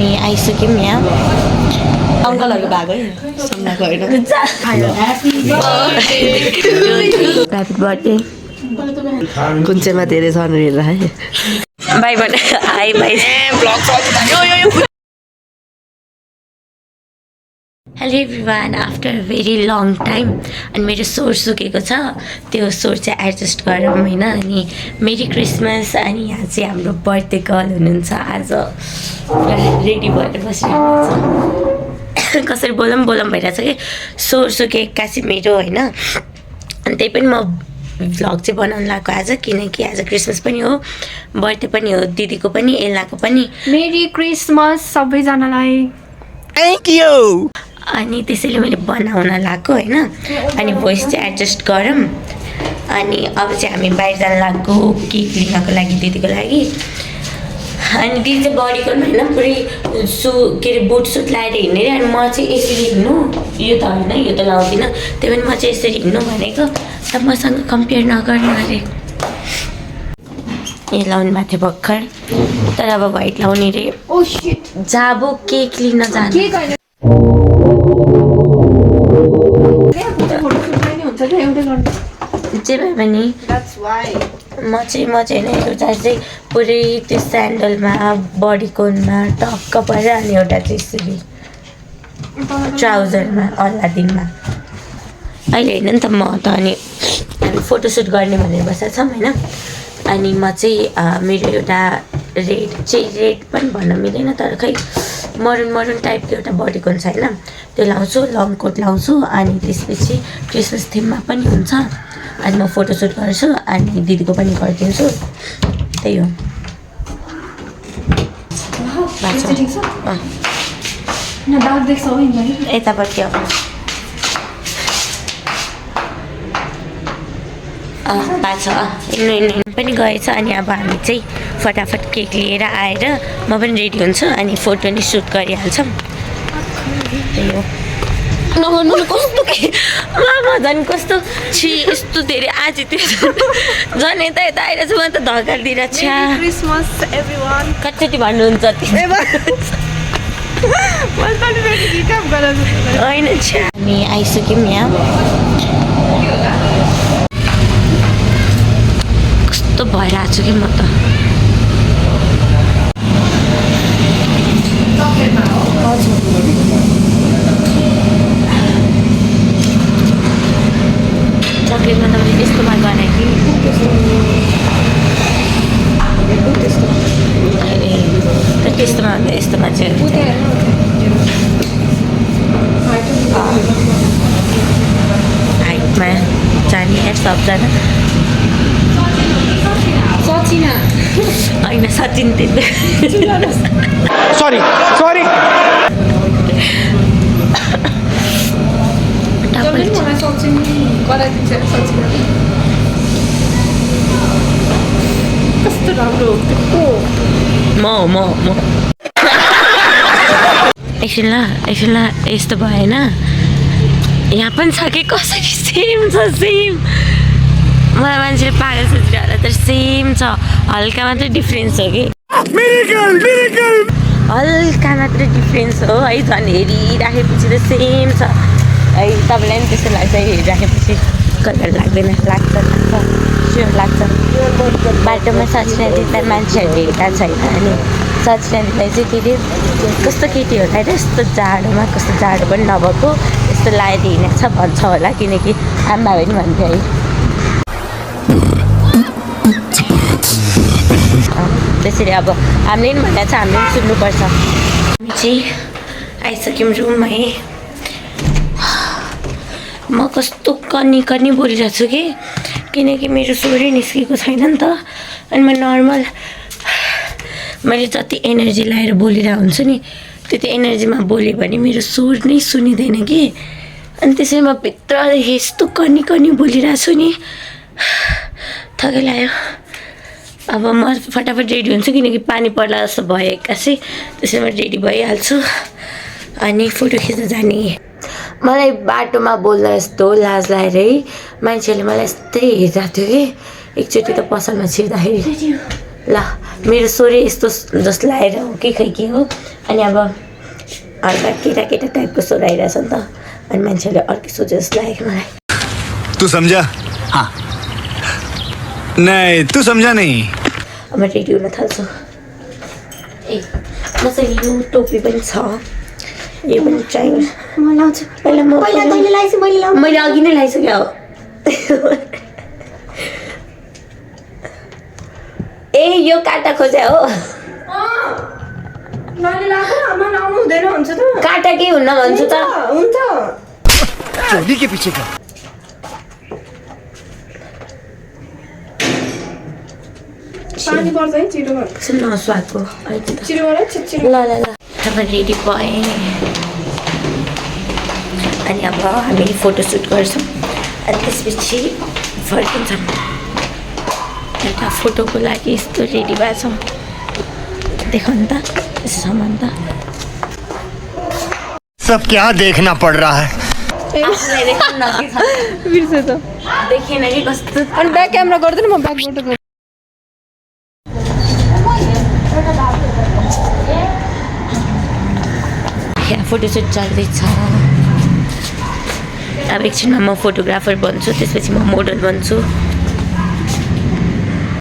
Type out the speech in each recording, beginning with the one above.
हामी आइसक्यौँ यहाँ अङ्कलहरू भएको है सम्झाएको होइन ह्याप्पी बर्थडे कुन चाहिँमा धेरै छन् हेरेर है बाई भने high bye hello everyone after very long time अनि मेरो स्वर सुकेको छ त्यो स्वर चाहिँ एडजस्ट गरौँ होइन अनि मेरी क्रिसमस अनि यहाँ चाहिँ हाम्रो बर्थडे गर्ल हुनुहुन्छ आज रेडी भएर बसिरहेको छ कसरी बोलौँ भइरहेछ कि स्वर सुके एक्कासी मेरो होइन अनि त्यही पनि म भ्लग चाहिँ बनाउनु लगाएको आज किनकि आज क्रिसमस पनि हो बर्थडे पनि हो दिदीको पनि एल्लाको पनि मेरी क्रिसमस सबैजनालाई थ्याङ्क यू अनि त्यसैले मैले बनाउन लगाएको होइन अनि भोइस चाहिँ एडजस्ट गरौँ अनि अब चाहिँ हामी बाहिर जान लागेको केक लिनको लागि दिदीको लागि अनि दिदी चाहिँ बडीको होइन पुरै के अरे बुट सुट लगाएर हिँड्ने अरे अनि म चाहिँ यसरी हिँड्नु यो त होइन यो त लाउँदिनँ त्यही पनि म चाहिँ यसरी हिँड्नु भनेको त मसँग कम्पेयर नगर्नु अरे ए लाउनु भएको थियो भर्खर तर अब व्हाइट लाउने रे जाबो केक लिन जानु जे भए पनि म चाहिँ होइन एउटा चाहिँ पुरै त्यो स्यान्डलमा बडीकोनमा टक्क परेर अनि एउटा चाहिँ यसरी ट्राउजरमा अल्लादिनमा अहिले होइन नि त म त अनि हामी फोटोसुट गर्ने भनेर बसेका छौँ होइन अनि म चाहिँ मेरो एउटा रेड पनि भन्न मिलेन तर खै मरुन टाइपको एउटा बडीकोन छ होइन त्यो लाउँछु लङ कोट लाउँछु अनि त्यसपछि क्रिसमस थिममा पनि हुन्छ अनि म फोटोसुट गर्छु अनि दिदीको पनि गरिदिन्छु त्यही हो यतापट्टि अब हिँड्नु पनि गएछ अनि अब हामी चाहिँ फटाफट केक लिएर आएर म पनि रेडी हुन्छु अनि फोटो नि सुट गरिहाल्छौँ त्यही हो नगर्नु कस्तो के झन् कस्तो छि यस्तो धेरै आज त्यो झन् यता आएर चाहिँ म त धकालिदिएर छ्या क्रिसमस एभ्रीवान कतिचोटि भन्नुहुन्छ होइन छ्या हामी आइसक्यौँ यहाँ कस्तो भइरहेको छु कि म त चक्लेटमा त मैले यस्तोमा बनाएको थिएँ त्यस्तोमा भन्दा यस्तोमा चाहिँ हाइटमा जाने सबजना होइन सचिन सरी कस्तो राम्रो म एकछिन ल यस्तो भएन यहाँ पनि छ कि कसरी सेम छ सेम मलाई मान्छेले पागल सोचेर होला तर सेम छ हल्का मात्रै डिफ्रेन्स हो कि हल्का मात्रै डिफ्रेन्स हो है झन् हेरिराखेपछि त सेम छ है तपाईँलाई पनि त्यस्तो लाग्छ हेरिराखेपछि कलर लाग्दैन लाग्छ स्योर लाग्छ बाटोमा सचिना दिदीलाई मान्छेहरूले हेर्दा छैन अनि सचिना दिदीलाई चाहिँ के अरे कस्तो केटी होला र यस्तो जाडोमा कस्तो जाडो पनि नभएको यस्तो लगाएर हिँडेको छ भन्छ होला किनकि आमा पनि भन्थ्यो है त्यसरी अब हामीले पनि भनेको छ हामीले पनि सुन्नुपर्छ हामी चाहिँ आइसक्यौँ रुम है म कस्तो कनी बोलिरहेको छु कि किनकि मेरो स्वरै निस्केको छैन नि त अनि म नर्मल मैले जति एनर्जी लगाएर बोलिरहेको हुन्छु नि त्यति एनर्जीमा बोल्यो भने मेरो स्वर नै सुनिँदैन कि अनि त्यसरी म भित्रदेखि यस्तो कनी बोलिरहेको छु नि थकै लाग्यो अब म फटाफट रेडी हुन्छु किनकि पानी पर्ला जस्तो भयो एक्कासी त्यसरी म रेडी भइहाल्छु अनि फोटो खिच्न जाने मलाई बाटोमा बोल्दा यस्तो लाज लागेर है मान्छेले मलाई यस्तै हेरिरहेको थियो कि एकचोटि त पसलमा छिर्दाखेरि ल मेरो सोरे यस्तो जस्तो लगाएर हो कि खै के हो अनि अब हल्का केटा केटा टाइपको स्वर आइरहेछ नि त अनि मान्छेहरूले अर्कै सोचे जस्तो लागेको मलाई तू समझा हाँ नहीं तू समझा नहीं अब म रेडी हुन थाल्छु ए मसँग यो टोपी पनि छ यो पनि चाहियो म लाउँछु पहिला तैँले लगाइस् मैले लाउँ मैले अघि नै लगाइसकेँ हो ए यो काटा खोज्या हो मैले लाएको आमा लाउनु हुँदैन हुन्छ त काटा के हुन्न भन्छु त हुन्छ चोली के पीछे का पानी पर्छ है छिटो गर सुन्न स्वादको छिटो गर छिटो ल ल ल अब रेडी भएँ अनि अब हामीले फोटोसुट गर्छौँ अनि त्यसपछि फर्किन्छौँ एउटा फोटोको लागि यस्तो रेडी भएछौँ देखाउनु त यसो सामान त सब क्या देखना पड़ रहा है आफूलाई देखाउनु न के छ बिर्से त देखेन कि कस्तो अनि ब्याक क्यामेरा गर्दैन म ब्याकबाट गर्छु यहाँ फोटोसुट चल्दैछ अब एकछिनमा म फोटोग्राफर बन्छु त्यसपछि म मोडल बन्छु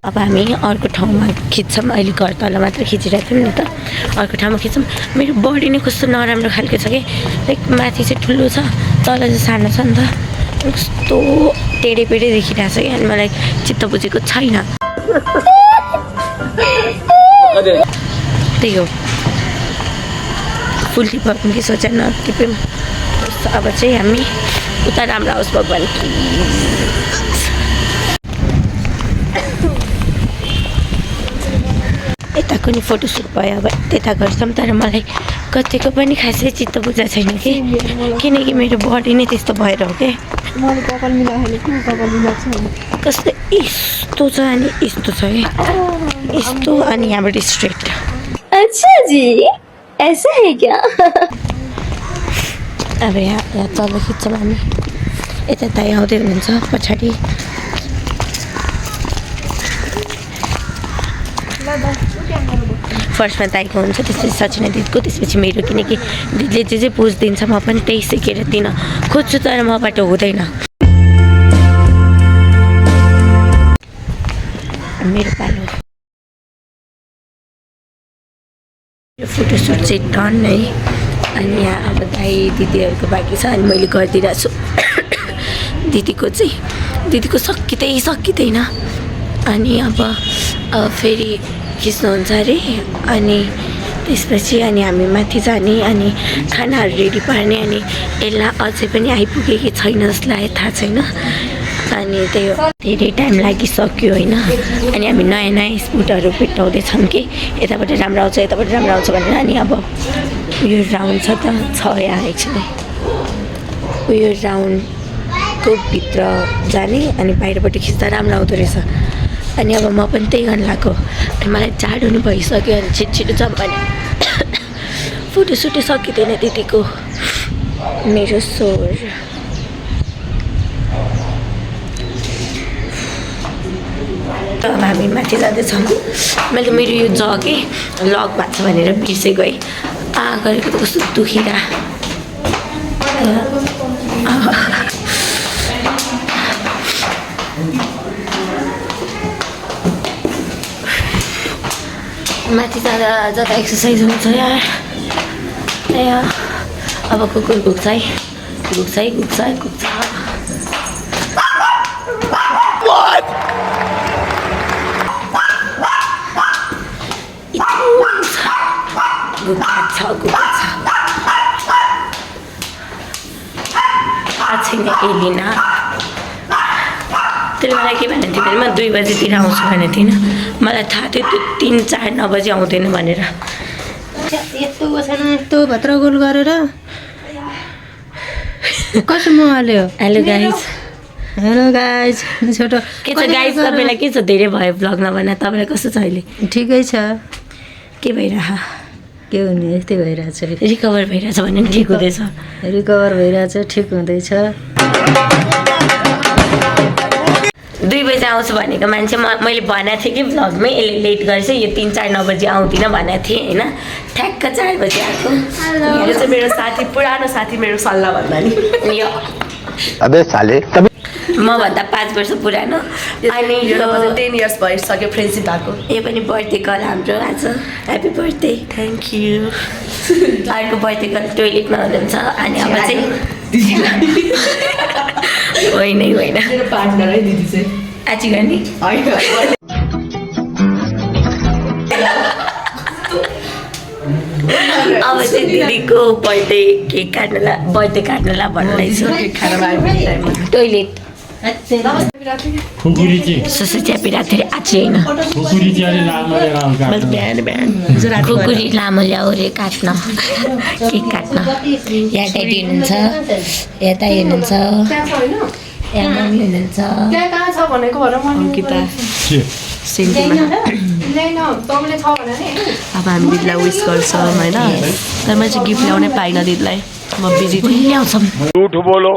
अब हामी अर्को ठाउँमा खिच्छौँ अहिले घर तल मात्र खिचिरहेको थियौँ नि त अर्को ठाउँमा खिच्छौँ मेरो बडी नै कस्तो नराम्रो खालको छ कि लाइक माथि चाहिँ ठुलो छ तल चाहिँ सानो छ नि त कस्तो टेढे पेढे देखिरहेको छ कि अनि मलाई चित्त बुझेको छैन त्यही हो फुल टिपाउँ कि सोचेर नटिप्यौँ अब चाहिँ हामी उता राम्रो होस् भगवान् यताको नि फोटोसुट भयो अब त्यता गर्छौँ तर मलाई कतिको पनि खासै चित्त बुझाएको छैन कि किनकि मेरो बडी नै त्यस्तो भएर हो कि मैले कपाल मिलाएको कपाल मिलाएको छ कस्तो यस्तो छ अनि यस्तो छ कि यस्तो अनि यहाँबाट स्ट्रेट अच्छा जी ऐसा है क्या अब यहाँ तल खिच्छौँ हामी यता दाइ आउँदै हुनुहुन्छ पछाडि फर्स्टमा दाइको हुन्छ त्यसपछि सचिना दिदीको त्यसपछि मेरो किनकि दिदीले जे जे पोज दिन्छ म पनि त्यही सिकेर दिन खोज्छु तर मबाट हुँदैन मेरो पालो फोटोसुट चाहिँ डन है अनि यहाँ अब दाइ दिदीहरूको बाँकी छ अनि मैले गरिदिइरहेको छु दिदीको सकिँदैन अनि अब फेरि खिच्नुहुन्छ अरे अनि त्यसपछि अनि हामी माथि जाने अनि खानाहरू रेडी पार्ने अनि यसलाई अझै पनि आइपुगे कि छैन जस्तो लाग्यो थाहा छैन अनि त्यही हो धेरै टाइम लागिसक्यो होइन अनि हामी नयाँ नयाँ स्पुटहरू भेट्टाउँदैछौँ कि यताबाट राम्रो आउँछ यताबाट राम्रो आउँछ भनेर अनि अब उयो राउन्ड छ यहाँ एक्चुली उयो राउन्डको भित्र जाने अनि बाहिरबाट खिच्दा राम्रो आउँदो रहेछ अनि अब म पनि त्यही गर्न लाग्यो अनि मलाई जाडो नि भइसक्यो अनि छिटो जाऊँ भने फोटोसुटै सकिँदैन दिदीको मेरो स्वर अब हामी माथि जाँदैछौँ मैले मेरो यो जगे लक भएको छ भनेर बिर्सेको है गरेको त कस्तो दुखिरा माथि जाँदा जाँदा एक्सर्साइज हुन्छ यहाँ अब कुकुर घुक्छ छैन एलिना त्यसले मलाई के भनेको थियो भने म 2 बजीतिर आउँछु भनेको थिइनँ मलाई थाहा थियो त्यो 3-4 9 बजी आउँदैन भनेर यस्तो यस्तो भत्र गोल गरेर कसो हाल्यो हेलो गाइज छोटो के छ गाइज तपाईँलाई के छ धेरै भयो भ्लग नबना तपाईँलाई कस्तो छ अहिले ठिकै छ के भइरह के हुने यस्तै भइरहेछ रिकभर भइरहेछ भने ठिक हुँदैछ रिकभर भइरहेछ ठिक हुँदैछ 2 बजे आउँछु भनेको मान्छे मैले भनेको थिएँ कि भ्लगमै यसले लेट गर्छ यो 3-4-9 बजी आउँदिनँ भनेको थिएँ होइन ठ्याक्क 4 बजी आएको यो चाहिँ मेरो साथी पुरानो साथी मेरो सल्लाह भन्दा नि यो अबे साले मभन्दा 5 वर्ष पुरानो अनि यो यो 10 इयर्स भइसक्यो फ्रेन्डसिप भएको यो पनि बर्थडे गर्ल हाम्रो आज ह्याप्पी बर्थडे थ्याङ्क यू अर्को बर्थडे गर्ल टोइलेटमा हुनुहुन्छ अनि अब चाहिँ होइन मेरो पार्टनर है दिदी चाहिँ आज गर्ने अब चाहिँ दिदीको बर्थडे केक काट्नलाई भन्दैछु टोइलेट खुकुरी चाहिँ सुसु च्यापी राखेर आज होइन खुकुरी चाहिँ अलि लामो बिहान खुकुरी लामो ल्याऊ रे काट्न केक काट्न यहाँ ड्याडी हुनुहुन्छ यता हुनुहुन्छ यहाँ मम्मी हुनुहुन्छ त्यहाँ कहाँ छ भनेको भएर अङ्किता के सिङ्गीमा ल्याइन तपाईँले छ भने नि अब हामी दिदीलाई विस गर्छौँ होइन तर मैले चाहिँ गिफ्ट ल्याउनै पाइनँ दिदीलाई म बिजी थिएँ ल्याउँछौँ झूठ बोलो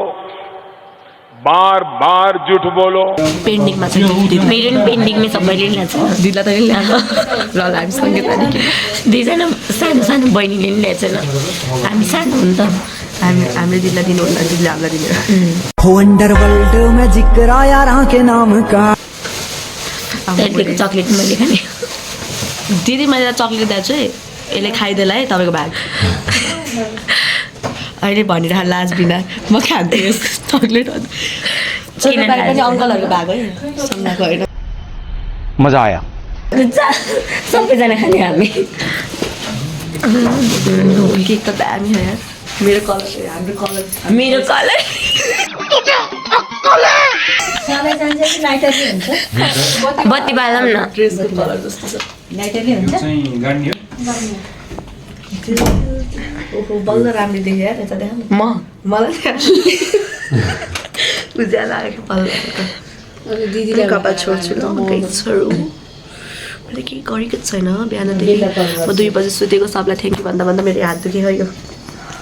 बार बार झूठ बोलो पेन्डिङमा चाहिँ दिदी मेरो नि पेन्डिङमै सबैले ल्याएको छ दिदीलाई त ल्याएको ल हामी सङ्गीता नि दुईजना सानो बहिनीले नि ल्याएको छैन हामी सानो हुन् त हामीले दिदीलाई दिनु होला दिदीले हामीलाई दिनु वंडरवर्ल्ड में जिक्र यारा के नाम का त्यहाँदेखि चक्लेट मैले खाने दिदी मैले चक्लेट दिएको छु है यसले खाइदेला है तपाईँको भाग अहिले भनिरह लाज बिना म खान्थेँ चक्लेट किन लाज? अङ्कलहरूको भाग है सुन्दाको होइन मजा आया सबैजना खाने हामी केक त दामी हो यार मेरो कलर हाम्रो कलर मेरो कलर सबै जान्छ कि लाइटरले हुन्छ बत्ती बालौँ न ड्रेसको कलर जस्तो छ लाइटरले हुन्छ ओहो बल्ल राम्रो देख्यो यार यता देखा न म मलाई उज्यालो आएको बल्ल दिदीले कपाल छोड्छु ल म केही छोडु मैले केही गरेको छैन बिहानदेखि म 2 बजी सुतेको सबलाई थ्याङ्क यू भन्दा भन्दा मेरो हात दुख्यो यो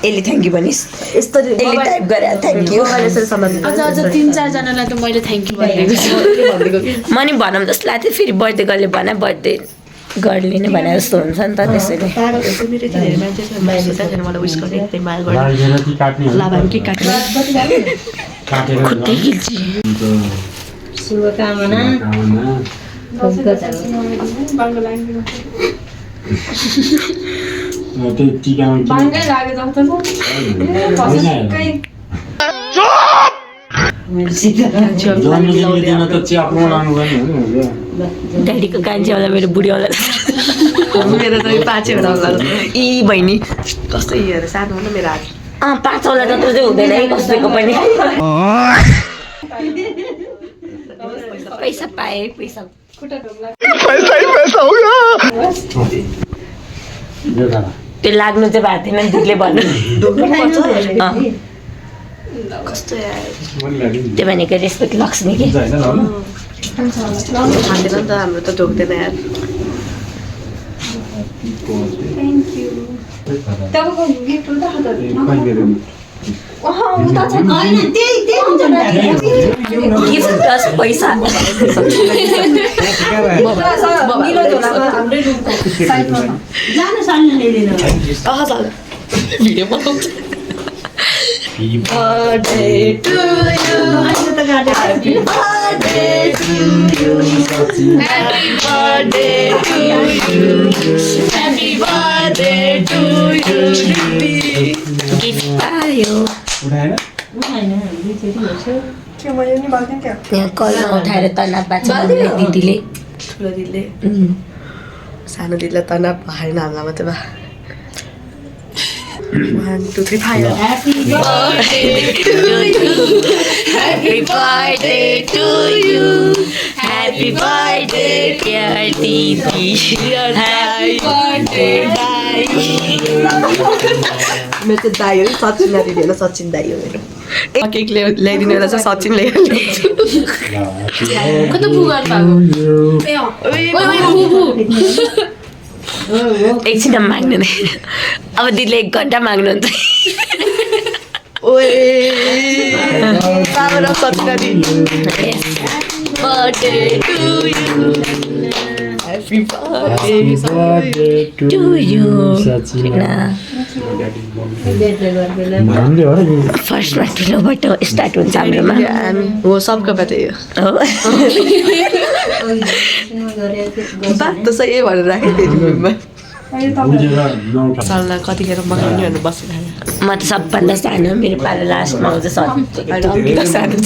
यसले थ्याङ्क यू भनिस् यस्तो यसले टाइप गरे थ्याङ्क यू यसरी सम्झिँदै अझ 3-4 जनालाई त मैले थ्याङ्क यू भनिदिएको छु भनिदिएको कि म नि भनौँ जस्तो लाग्थ्यो फेरि बर्थडे गर्लले भने बर्थडे गर्लले नै भने जस्तो हुन्छ नि त त्यसैले पागल हुन्छ मेरो यति धेरै मान्छे छ सोच्दाखेरि मलाई विस गर्ने त्यही माया गर्ने लाइजर कि काट्ने ल अब हामी के काट्ने काटेर खुट्टै खिल्ची शुभकामना त्यो टिकामा बाङ्गै लाग्यो जस्तो जन्मदिनको दिन त च्याप्रो लानु पनि हो ड्याडीको कान्छेवाला मेरो बुढीवाला मेरो चाहिँ 5 वटा होला यी बहिनी कस्तो हेर सानो हो न मेरो हात 5 वाला जत्रो चाहिँ हुँदैन है कसैको पनि पैसा पाए पैसा पैसा ही पैसा होगा यो दादा त्यो लाग्नु चाहिँ भएको थिएन दिदीले भन्नु कस्तो यार त्यो भनेको रेस्पेक्ट लक्ष्मी के खाँदैन नि त हाम्रो त ढोक्दैन यार तपाईँको गिफ्ट उता गिफ्ट प्लस पैसा भिडियो बनाउँछ birthday to you happy birthday to you happy birthday to you happy birthday to you gift पायो यहाँ कलमा उठाएर तनाव बाँच्छ दिदीले ठुलो दिदीले सानो दिदीलाई तनाव भएन हामीलाई मात्रै भए 1 2 3 5 Happy birthday to you. Happy birthday to you. Happy birthday, dear Didi. Happy birthday, Dai. मेरो चाहिँ दाइ हो सचिन दिदी होइन सचिन दाइ हो मेरो केक ल्याइदिनु बेला चाहिँ सचिन ल्याइहाल्छु कता पुगार एकछिन माग्नु अब दिदीले 1 घन्टा माग्नुहुन्छ ओए सचिन दिदी birthday to you. Happy birthday to you फर्स्टमा ठुलोबाट स्टार्ट हुन्छ हाम्रोमा हो सबको बर्थडे हो बात त सही भनेर राखेको थिएँ सालमा कतिखेर मगाउने भनेर बसिरहेको म त सबभन्दा सानो मेरो पालो लास्टमा आउँछ सानो छ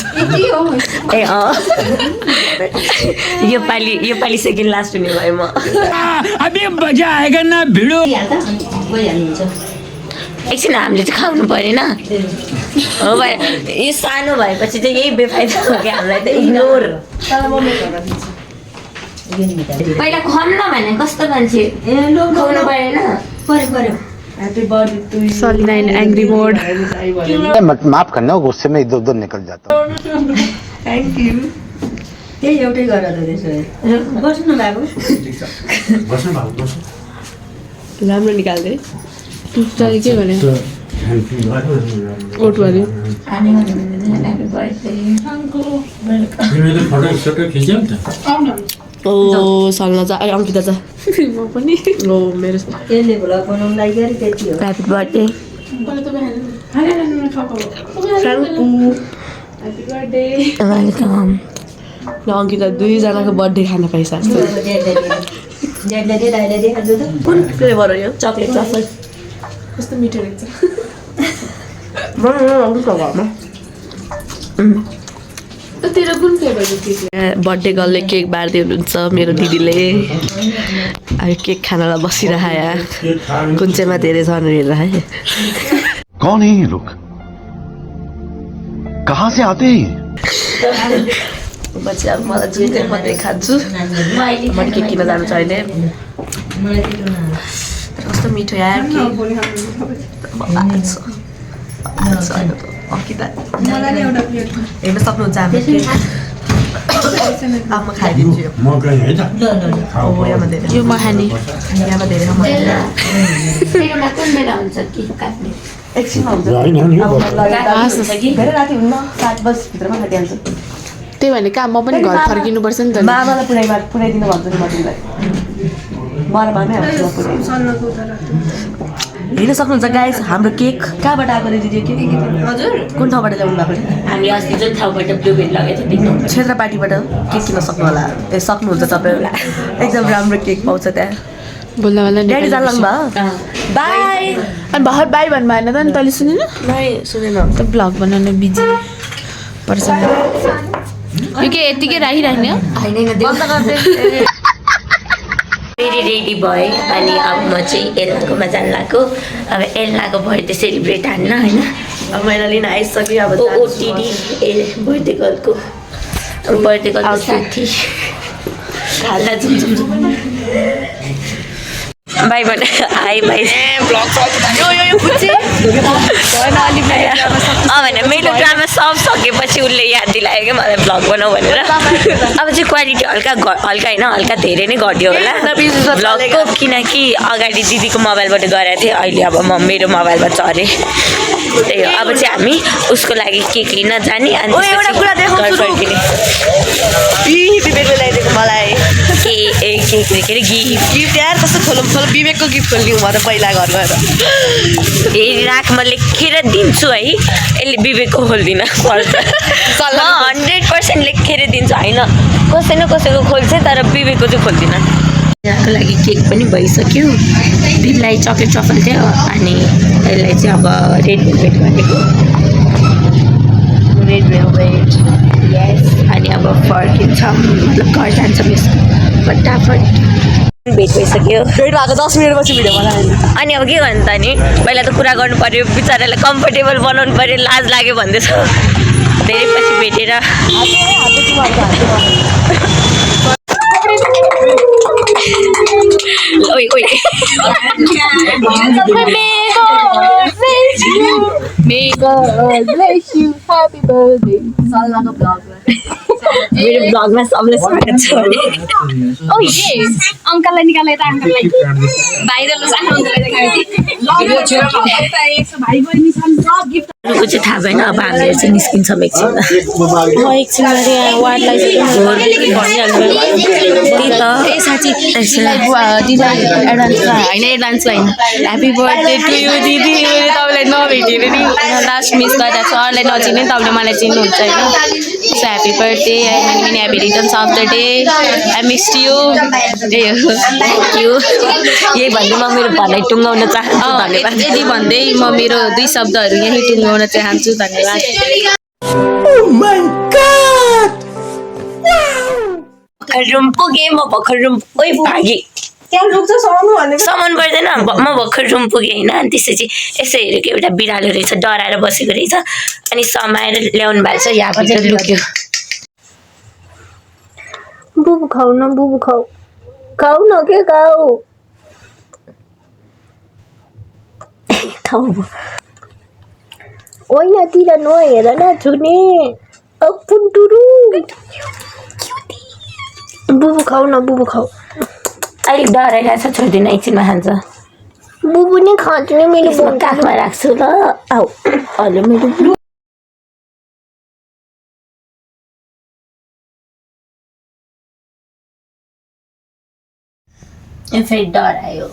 ए यो पालि सेकेन्ड लास्ट हुने भयो म अभी मजा आएगा ना भिडो एकछिन हामीले चाहिँ खानु परेन हो भाइ यो सानो भएपछि चाहिँ यही बेफाइदा हो कि हामीलाई त इग्नोर पहिला खुवाउनु न भने कस्तो मान्छे खुवाउनु परेन पर्यो happy birthday to you Salina in angry mode माफ करना गुस्से में इधर उधर निकल जाता हूँ थ्याङ्क यू त्यही एउटै गरेर त्यसो बस्नु बाबु राम्रो निकाल्दै के भने ओट गर्यो ओ सल्ना जा अङ्किता जा म पनि ओ मेरो यसले भ्लग बनाउनलाई गरी त्यति हो ह्याप्पी बर्थडे वेलकम ल अङ्किता दुईजनाको बर्थडे खान पाइसक्छ कुन फ्लेभर हो यो चक्लेट ट्रफल कस्तो मिठो रहेछ घरमा तेरो कुन फ्लेभर केक बर्थडे गर्लले केक बाँड्दै हुनुहुन्छ मेरो दिदीले अब केक खानलाई बसिरहे कुन चाहिँमा धेरै छन् हेरिरहे कौन है ये लोग कहाँ से आते हैं पछि अब मलाई जुन चाहिँ मात्रै खान्छु मैले केक किन जानु छ अहिले कस्तो मिठो यार केक अङ्किता हेर्न सक्नुहुन्छ हाम्रो केक अब म खाइदिन्छु यो यामा धेरै यो महानी यामा धेरै तेरोमा कुन बेला हुन्छ कि काट्ने एकछिनमा हुन्छ धेरै राति हुन्न 7 बजीभित्रमा खाइदिहाल्छु त्यही भने काम म पनि घर फर्किनुपर्छ नि त मामालाई पुऱ्याइदिनु भन्छु नि म तिमीलाई मलाई मामै आउँछु हेर्न सक्नुहुन्छ गाइस हाम्रो केक कहाँबाट आएको रे दिदी केक हजुर कुन ठाउँबाट ल्याउनु भएको हामीले अस्ति जुन ठाउँबाट ब्लुबेरी लगेको थियो देख्नु क्षेत्रपाटीबाट केक किन्न सक्नु होला ए सक्नुहुन्छ तपाईँहरू एकदम राम्रो केक पाउँछ त्यहाँ बोल्दा बोल्दा ड्याडी जानु भयो बाई अनि भर्खर बाई भन्नु भएन त नि तैँले सुनेन नै सुनेन त ब्लग बनाउन बिजी पर्छ यो के यतिकै राखिराख्ने हो फेरि रेडी भएँ अनि अब म चाहिँ एल्नाकोमा जानु लाग्यो अब एल्नाको बर्थडे सेलिब्रेट हान्न होइन अब मैले लिन आइसक्यो अब ओटिडी बर्थडे गर्लको साथी खाल्दा झुमझुम बाई भने हाई बाई भने मेरो ड्रामा सब सकेपछि उसले याद दिलायो क्या मलाई भ्लग बनाऊ भनेर अब चाहिँ क्वालिटी हल्का होइन हल्का धेरै नै घट्यो होला भ्लगको किनकि अगाडि दिदीको मोबाइलबाट गराएको थिएँ अहिले अब म मेरो मोबाइलमा चढेँ त्यही हो अब चाहिँ हामी उसको लागि केक लिन जाने अनि एउटा कुरा देखाउँछु ल्याइदिएको मलाई के अरे गिफ्ट यार कस्तो खोलौँ विवेकको गिफ्ट खोलिदिउँ म त पहिला घर गएर राख म लेखेर दिन्छु है यसले विवेकको खोल्दिनँ पर्छ 100% लेखेर दिन्छु होइन कसै न कसैको खोल्छ तर विवेकको चाहिँ खोल्दिनँ यहाँको लागि केक पनि भइसक्यो दिदीलाई चक्लेट ट्रफल थियो अनि यसलाई चाहिँ अब रेड भेलभेट भनेको रेड भेलभेट यस अनि अब फर्किन्छौँ मतलब घर जान्छौँ यसको फटाफट भेट भइसक्यो भेट भएको 10 मिनटपछि भिडियो बनाएँ अनि अब के गर्नु त नि पहिला त कुरा गर्नु पऱ्यो बिचरालाई कम्फर्टेबल बनाउनु पऱ्यो लाज लाग्यो भन्दैछ धेरै पछि भेटेर ओइ ओइ May God bless you. Happy birthday. सल्लाहको ब्लगमा मेरो ब्लगमा सबले स्वागत छ भने अङ्कललाई निकालेर अङ्कललाई भाइरल सानो अङ्कललाई अरूको चाहिँ थाहा भएन अब हामीले चाहिँ निस्किन्छौँ एकछिनमा म एकछिन वार्डलाई साँच्ची दिदीलाई होइन एडभान्सलाई ह्याप्पी बर्थडे टु यु दिदी मैले तपाईँलाई नभेटेर नि लास्ट मिस गर्दा सरलाई नचिने तपाईँले मलाई चिन्नुहुन्छ होइन so happy birthday many many happy returns of the day I miss you त्यही हो थ्याङ्क यू यही भन्दै म मेरो भनाइ टुङ्गाउन चाहन्छु धन्यवाद यदि भन्दै म मेरो 2 शब्दहरू यहीँ टुङ्गाउन चाहन्छु धन्यवाद भर्खर रुम पुगेँ म भर्खर रुम ओइ भागेँ सामान पर्दैन म भर्खर रुम पुगेँ होइन अनि त्यसपछि यसो हेरेको एउटा बिरालो रहेछ डराएर बसेको रहेछ अनि समाएर ल्याउनु भएको छ यहाँबाट लुक्यो बुबु खाऊ न बुबु खाऊ खाऊ न के खाऊ खाऊ ओइनातिर नहेर न छुने पुन्टुरु बुबु खाऊ न बुबु खाऊ अलिक डराइरहेछ छोडिदिनु एकछिनमा खान्छ बुबु नै खान्छु नि मैले म काखमा राख्छु ल आऊ अहिले मेरो फेरि डरायो